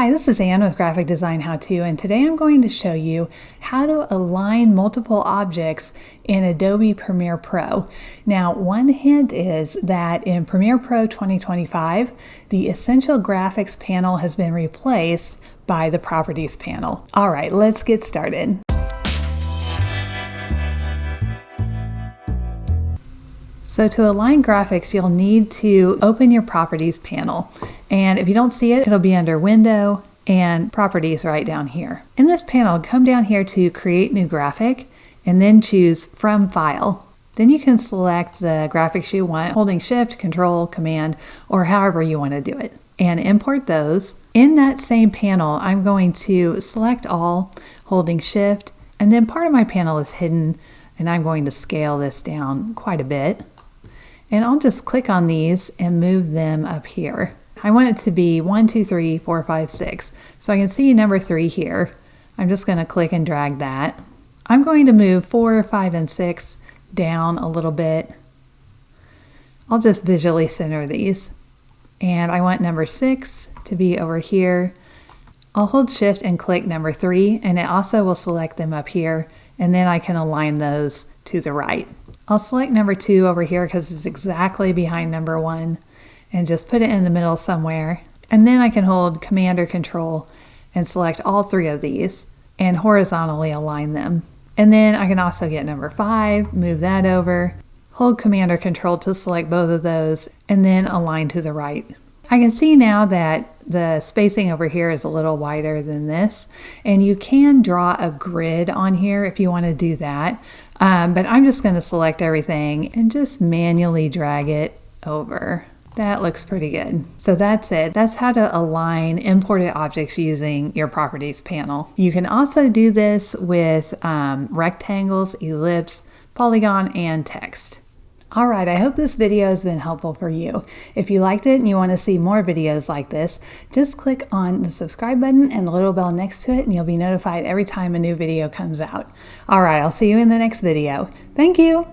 Hi, this is Anne with Graphic Design How To, and today I'm going to show you how to align multiple objects in Adobe Premiere Pro. Now, one hint is that in Premiere Pro 2025, the Essential Graphics panel has been replaced by the Properties panel. All right, let's get started. So to align graphics, you'll need to open your Properties panel. And if you don't see it, it'll be under Window and Properties right down here. In this panel, come down here to Create New Graphic and then choose From File. Then you can select the graphics you want, holding Shift, Control, Command, or however you want to do it, and import those. In that same panel, I'm going to select all, holding Shift, and then part of my panel is hidden, and I'm going to scale this down quite a bit. And I'll just click on these and move them up here. I want it to be 1, 2, 3, 4, 5, 6. So I can see number 3 here. I'm just going to click and drag that. I'm going to move 4, 5, and 6 down a little bit. I'll just visually center these. And I want number 6 to be over here. I'll hold Shift and click number 3, and it also will select them up here. And then I can align those to the right. I'll select number 2 over here because it's exactly behind number 1 and just put it in the middle somewhere. And then I can hold Command or Control and select all 3 of these and horizontally align them. And then I can also get number 5, move that over, hold Command or Control to select both of those, and then align to the right. I can see now that the spacing over here is a little wider than this, and you can draw a grid on here if you want to do that, but I'm just going to select everything and just manually drag it over. That looks pretty good. So that's it. That's how to align imported objects using your Properties panel. You can also do this with rectangles, ellipse, polygon, and text. All right, I hope this video has been helpful for you. If you liked it and you want to see more videos like this, just click on the subscribe button and the little bell next to it and you'll be notified every time a new video comes out. All right, I'll see you in the next video. Thank you.